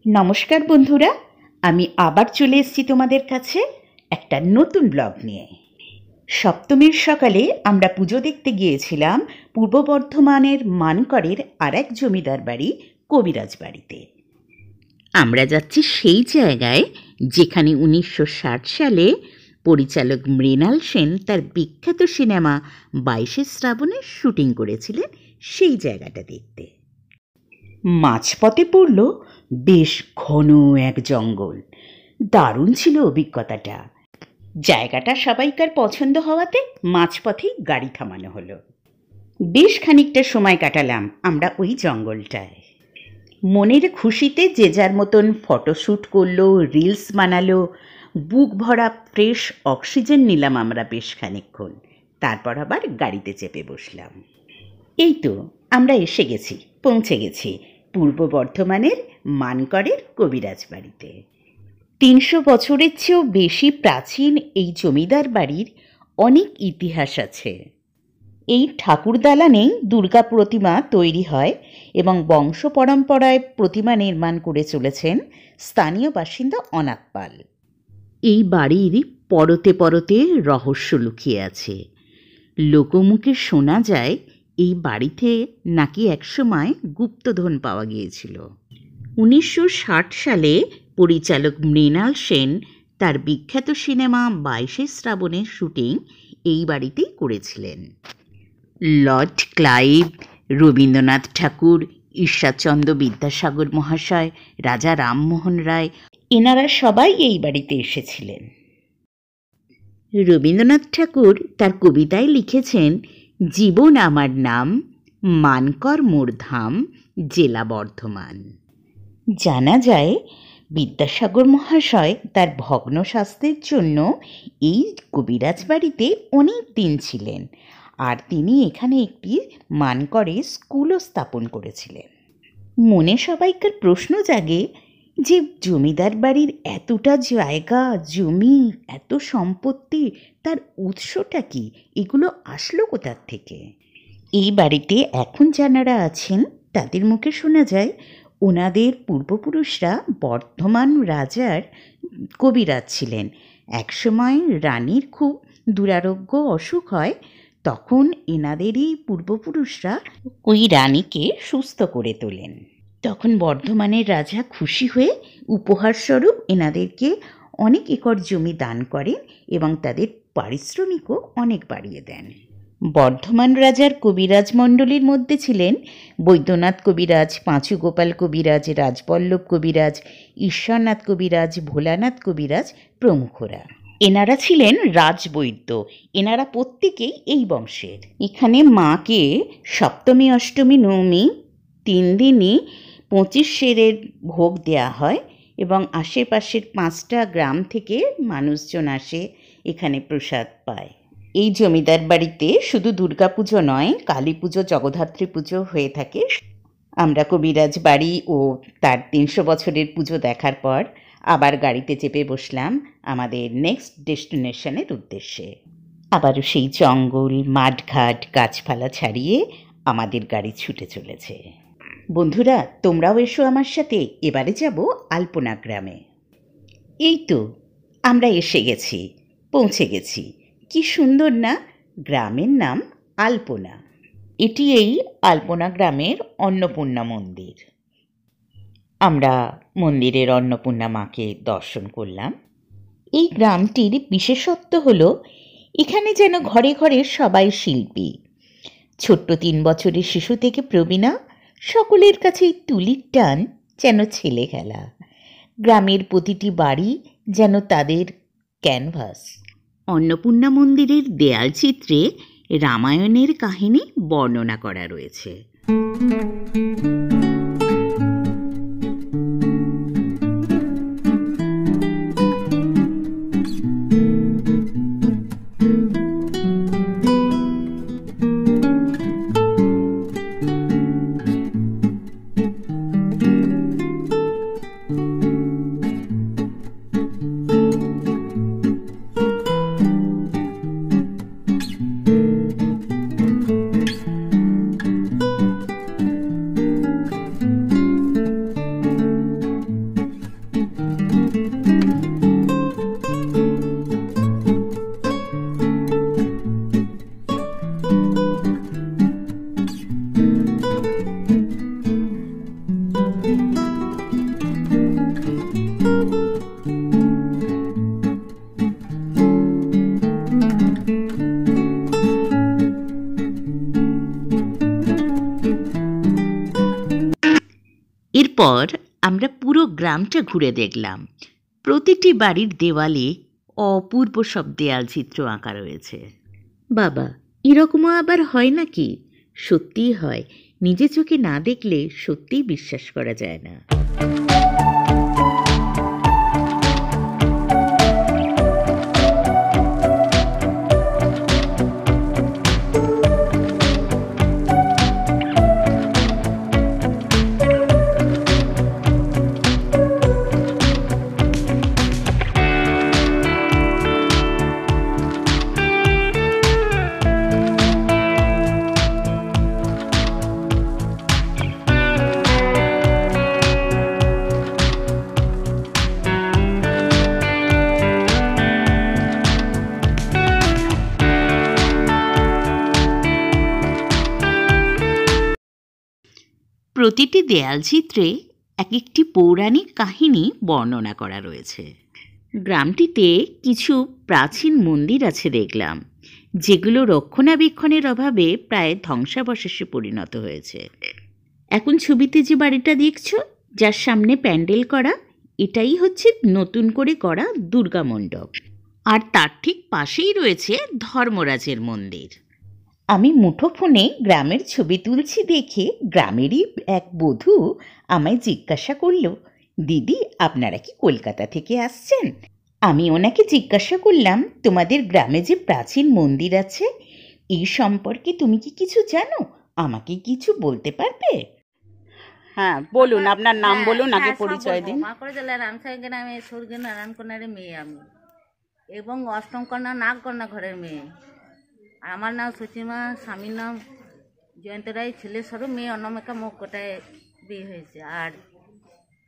নমস্কার বন্ধুরা, আমি আবার চলে এসেছি তোমাদের কাছে একটা নতুন ব্লগ নিয়ে। সপ্তমীর সকালে আমরা পুজো দেখতে গিয়েছিলাম পূর্ব বর্ধমানের মানকরের আর এক জমিদার বাড়ি কবিরাজ বাড়িতে। আমরা যাচ্ছি সেই জায়গায় যেখানে 1960 সালে পরিচালক মৃণাল সেন তার বিখ্যাত সিনেমা 22শে শ্রাবণের শুটিং করেছিলেন, সেই জায়গাটা দেখতে। মাঝপথে পড়ল বেশ ঘন এক জঙ্গল। দারুণ ছিল অভিজ্ঞতাটা। জায়গাটা সবাইকার পছন্দ হওয়াতে মাঝপথেই গাড়ি থামানো হলো। বেশ খানিকটা সময় কাটালাম আমরা ওই জঙ্গলটায়। মনের খুশিতে যে যার মতন ফটোশ্যুট করলো, রিলস বানালো, বুক ভরা ফ্রেশ অক্সিজেন নিলাম আমরা বেশ খানিকক্ষণ। তারপর আবার গাড়িতে চেপে বসলাম। এই তো আমরা এসে গেছি, পৌঁছে গেছি পূর্ব বর্ধমানের মানকরের কবিরাজ বাড়িতে। 300 বছরের চেয়েও বেশি প্রাচীন এই জমিদার বাড়ির অনেক ইতিহাস আছে। এই ঠাকুর দালানেই দুর্গা প্রতিমা তৈরি হয় এবং বংশ পরম্পরায় প্রতিমা নির্মাণ করে চলেছেন স্থানীয় বাসিন্দা অনাথ পাল। এই বাড়ির পরতে পরতে রহস্য লুকিয়ে আছে। লোকমুখে শোনা যায় এই বাড়িতে নাকি একসময় গুপ্তধন পাওয়া গিয়েছিল। 1960 সালে পরিচালক মৃণাল সেন তার বিখ্যাত সিনেমা 22শে শ্রাবণের শুটিং এই বাড়িতেই করেছিলেন। লর্ড ক্লাইভ, রবীন্দ্রনাথ ঠাকুর, ঈশ্বরচন্দ্র বিদ্যাসাগর মহাশয়, রাজা রামমোহন রায়, এনারা সবাই এই বাড়িতে এসেছিলেন। রবীন্দ্রনাথ ঠাকুর তার কবিতায় লিখেছেন, জীবন আমার নাম, মানকর মোর ধাম, জেলা বর্ধমান। জানা যায় বিদ্যাসাগর মহাশয় তার ভগ্ন স্বাস্থ্যের জন্য এই কবিরাজ বাড়িতে অনেক দিন ছিলেন, আর তিনি এখানে একটি মানকরে স্কুলও স্থাপন করেছিলেন। মনে সবাইকার প্রশ্ন জাগে যে জমিদার বাড়ির এতটা জায়গা জমি, এত সম্পত্তি, তার উৎসটা কি? এগুলো আসলো কোথার থেকে? এই বাড়িতে এখন যারা আছেন তাদের মুখে শোনা যায় ওনাদের পূর্বপুরুষরা বর্ধমান রাজার কবিরাজ ছিলেন। একসময় রানীর খুব দুরারোগ্য অসুখ হয়, তখন এনাদেরই পূর্বপুরুষরা ওই রানীকে সুস্থ করে তোলেন। তখন বর্ধমানের রাজা খুশি হয়ে উপহারস্বরূপ এনাদেরকে অনেক একর জমি দান করেন এবং তাদের পারিশ্রমিকও অনেক বাড়িয়ে দেন। বর্ধমান রাজার কবিরাজ মণ্ডলীর মধ্যে ছিলেন বৈদ্যনাথ কবিরাজ, পাঁচু গোপাল কবিরাজ, রাজবল্লভ কবিরাজ, ঈশ্বরনাথ কবিরাজ, ভোলানাথ কবিরাজ প্রমুখরা। এনারা ছিলেন রাজবৈদ্য। এনারা প্রত্যেকেই এই বংশের। এখানে মাকে সপ্তমী, অষ্টমী, নবমী 3 দিনই 25 সেরের ভোগ দেয়া হয় এবং আশেপাশের 5টা গ্রাম থেকে মানুষজন আসে এখানে প্রসাদ পায়। এই জমিদার বাড়িতে শুধু দুর্গাপুজো নয়, কালী পুজো, জগদ্ধাত্রী পুজো হয়ে থাকে। আমরা কবিরাজ বাড়ি ও তার 300 বছরের পুজো দেখার পর আবার গাড়িতে চেপে বসলাম আমাদের নেক্সট ডেস্টিনেশনের উদ্দেশ্যে। আবারও সেই জঙ্গল, মাঠঘাট, গাছপালা ছাড়িয়ে আমাদের গাড়ি ছুটে চলেছে। বন্ধুরা, তোমরাও এসো আমার সাথে। এবারে যাব আলপনা গ্রামে। এই তো আমরা এসে গেছি, পৌঁছে গেছি। কি সুন্দর না? গ্রামের নাম আলপনা। এটি এই আলপনা গ্রামের অন্নপূর্ণা মন্দির। আমরা মন্দিরের অন্নপূর্ণা মাকে দর্শন করলাম। এই গ্রামটির বিশেষত্ব হলো এখানে যেন ঘরে ঘরে সবাই শিল্পী। ছোট্ট 3 বছরের শিশু থেকে প্রবীণা, সকলের কাছেই তুলির টান যেন ছেলে খেলা। গ্রামের প্রতিটি বাড়ি যেন তাদের ক্যানভাস। অন্নপূর্ণা মন্দিরের দেয়াল চিত্রে রামায়ণের কাহিনী বর্ণনা করা রয়েছে। এরপর আমরা পুরো গ্রামটা ঘুরে দেখলাম। প্রতিটি বাড়ির দেওয়ালে অপূর্ব সব দেয়াল চিত্র আঁকা রয়েছে। বাবা, এরকমও আবার হয় নাকি? সত্যিই হয়, নিজে চোখে না দেখলে সত্যিই বিশ্বাস করা যায় না। প্রতিটি দেয়াল চিত্রে এক একটি পৌরাণিক কাহিনী বর্ণনা করা রয়েছে। গ্রামটিতে কিছু প্রাচীন মন্দির আছে দেখলাম, যেগুলো রক্ষণাবেক্ষণের অভাবে প্রায় ধ্বংসাবশেষে পরিণত হয়েছে। এখন ছবিতে যে বাড়িটা দেখছো, যার সামনে প্যান্ডেল করা, এটাই হচ্ছে নতুন করে করা দুর্গা মণ্ডপ। আর তার ঠিক পাশেই রয়েছে ধর্মরাজের মন্দির। আমি মুঠোফোনে গ্রামের ছবি তুলছি দেখে গ্রামেরই এক বধূ আমায় জিজ্ঞাসা করল, দিদি আপনারা কি কলকাতা থেকে আসছেন? আমি ওনাকে জিজ্ঞাসা করলাম, তোমাদের গ্রামে যে প্রাচীন মন্দির আছে এই সম্পর্কে তুমি কি কিছু জানো? আমাকে কিছু বলতে পারবে? হ্যাঁ বলুন, আপনার নাম বলুন, আগে পরিচয় দিন। মাকড় জেলার রামসাই গ্রামে স্বর্গীয় নারায়ণ কন্যার মেয়ে আমি, এবং অষ্টম কন্যা নাগ কন্যা ঘরের মেয়ে। আমার নাম সুচিমা, স্বামীর নাম জয়ন্ত রায়, ছেলে স্বরূপ, মেয়ে অনামিকা মুখোটায় বিয়ে হয়েছে। আর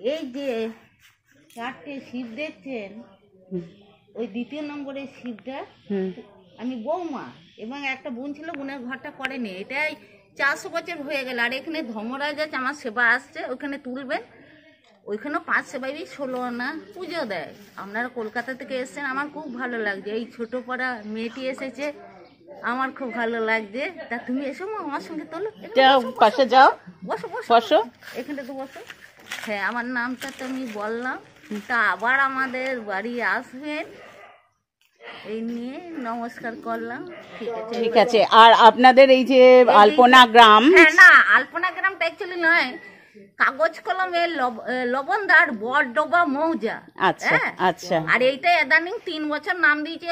এই যে চারটে শিব দেখছেন, ওই দ্বিতীয় নম্বরের শিবটা আমি বৌমা, এবং একটা বোন ছিল, বোনের ঘরটা করেনি। এটাই 400 বছর হয়ে গেল। আর এখানে ধর্মরাজ আছে, আমার সেবা আসছে, ওখানে তুলবেন। ওইখানেও 5 সেবাই 16 আনা পুজো দেয়। আপনারা কলকাতা থেকে এসেছেন, আমার খুব ভালো লাগছে। এই ছোট পাড়া মেয়েটি এসেছে, আমার খুব ভালো লাগছে। তা তুমি এসো আমার সঙ্গে, তোলো, পাশে যাও, বসো বসো বসো, এখানে তো বসো। হ্যাঁ, আমার নামটা তো আমি বললাম। তা আবার আমাদের বাড়ি আসবেন, এই নিয়ে নমস্কার করলাম। ঠিক আছে, ঠিক আছে। আর আপনাদের এই যে আলপনা গ্রাম, হ্যাঁ না, আলপনা গ্রামটা অ্যাকচুয়ালি নয়, কাগজ কলমে লবণদার বড়ডোবা মৌজা। আচ্ছা আচ্ছা। আর এইটা ইদানিং 3 বছর নাম দিয়েছে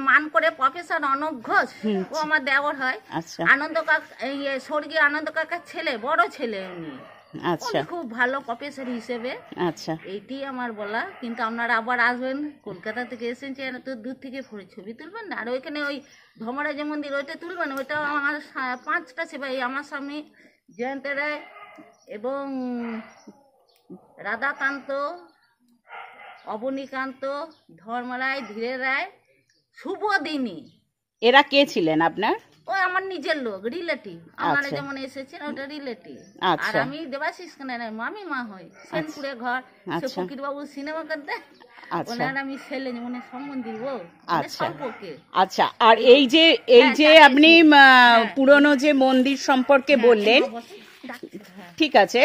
মান করে প্রফেসর অনব ঘোষ, ও আমার দেওর হয়। আচ্ছা। আনন্দ কাকা, স্বর্গীয় আনন্দ কাকার ছেলে, বড় ছেলে উনি। আচ্ছা, খুব ভালো প্রফেসর হিসেবে। আচ্ছা, এইটি আমার বলা। কিন্তু আপনারা আবার আসবেন, কলকাতা থেকে এসেছেন, এত দূর থেকে ছবি তুলবেন না। আর ওইখানে ওই ধর্মরাজ মন্দির, ওইটা তুলবেন। ওইটা আমার 5টা সেবাই, আমার স্বামী জয়ন্ত রায় এবং রাধাকান্ত, অবনীকান্ত, ধর্মরায়, ধীরে রায়, শুভদিনী। এরা কে ছিলেন আপনার? ওই আমার নিজের লোক, রিলেটিভ। আপনারা যেমন এসেছেন, ওটা রিলেটিভ। আর আমি দেবাশিস কানের মামি মা হই, সেনপুরে ঘর, সে ফকির বাবু সিনেমা করতে, ওনার আমি ছেলে, মানে সম্বন্ধী ও সম্পর্কে। আচ্ছা। আর এই যে আপনি পুরনো যে মন্দির সম্পর্কে বললেন, ঠিক আছে,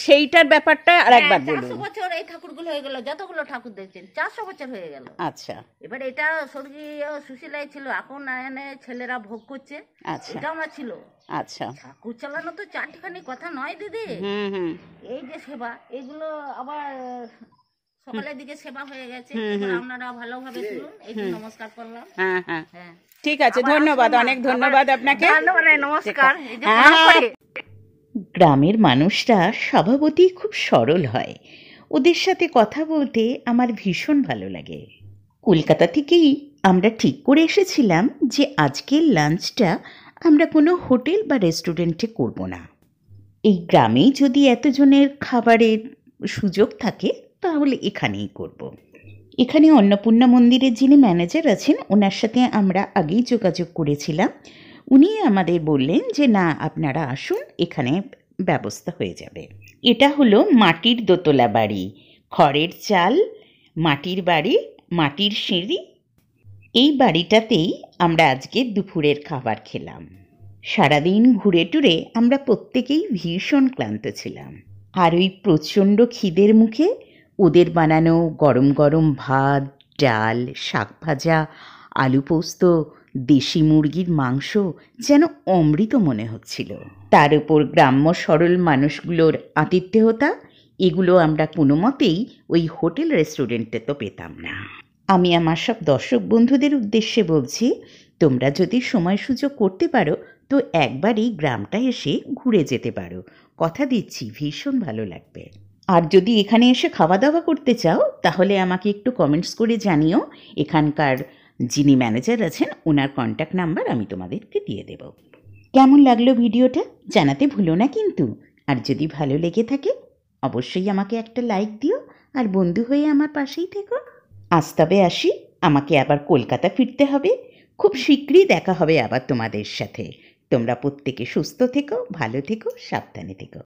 সেইটার ব্যাপারটা আরেকবার বলুন। 400 বছর এই ঠাকুরগুলো হয়ে গেল, যতগুলো ঠাকুর দেখছেন 400 বছর হয়ে গেল। আচ্ছা। এবার এটা স্বর্গীয় সুশীলাই ছিল, এখন নারায়ণের ছেলেরা ভোগ করছে। এটা আমরা ছিল। আচ্ছা, ঠাকুর চালানো তো চারটিখানি কথা নয় দিদি। এই যে সেবা, এগুলো আবার সকালের দিকে সেবা হয়ে গেছে, আপনারা ভালোভাবে তুলুন। এই নমস্কার করলাম। হ্যাঁ হ্যাঁ হ্যাঁ, ঠিক আছে, ধন্যবাদ, অনেক ধন্যবাদ আপনাকে। নমস্কার। গ্রামের মানুষরা স্বভাবতই খুব সরল হয়, ওদের সাথে কথা বলতে আমার ভীষণ ভালো লাগে। কলকাতা থেকেই আমরা ঠিক করে এসেছিলাম যে আজকের লাঞ্চটা আমরা কোনো হোটেল বা রেস্টুরেন্টে করব না। এই গ্রামেই যদি এতজনের খাবারের সুযোগ থাকে তাহলে এখানেই করব। এখানে অন্নপূর্ণা মন্দিরের যিনি ম্যানেজার আছেন, ওনার সাথে আমরা আগেই যোগাযোগ করেছিলাম। উনি আমাদের বললেন যে না, আপনারা আসুন, এখানে ব্যবস্থা হয়ে যাবে। এটা হলো মাটির দোতলা বাড়ি, খড়ের চাল, মাটির বাড়ি, মাটির সিঁড়ি। এই বাড়িটাতেই আমরা আজকে দুপুরের খাবার খেলাম। সারাদিন ঘুরে টুরে আমরা প্রত্যেকেই ভীষণ ক্লান্ত ছিলাম। আর ওই প্রচণ্ড খিদের মুখে ওদের বানানো গরম গরম ভাত, ডাল, শাক ভাজা, আলু পোস্ত, দেশি মুরগির মাংস যেন অমৃত মনে হচ্ছিল। তার উপর গ্রাম্য সরল মানুষগুলোর আতিথ্যতা, এগুলো আমরা কোনো মতেই ওই হোটেল রেস্টুরেন্টে তো পেতাম না। আমি আমার সব দর্শক বন্ধুদের উদ্দেশ্যে বলছি, তোমরা যদি সময় সুযোগ করতে পারো তো একবারই গ্রামটা এসে ঘুরে যেতে পারো। কথা দিচ্ছি ভীষণ ভালো লাগবে। আর যদি এখানে এসে খাওয়া দাওয়া করতে চাও তাহলে আমাকে একটু কমেন্টস করে জানিও। এখানকার যিনি ম্যানেজার আছেন ওনার কন্ট্যাক্ট নাম্বার আমি তোমাদেরকে দিয়ে দেব। কেমন লাগলো ভিডিওটা জানাতে ভুলো না কিন্তু। আর যদি ভালো লেগে থাকে অবশ্যই আমাকে একটা লাইক দিও, আর বন্ধু হয়ে আমার পাশেই থেকো। আজ তবে আসি, আমাকে আবার কলকাতা ফিরতে হবে। খুব শীঘ্রই দেখা হবে আবার তোমাদের সাথে। তোমরা প্রত্যেকে সুস্থ থেকো, ভালো থেকো, সাবধানে থেকো।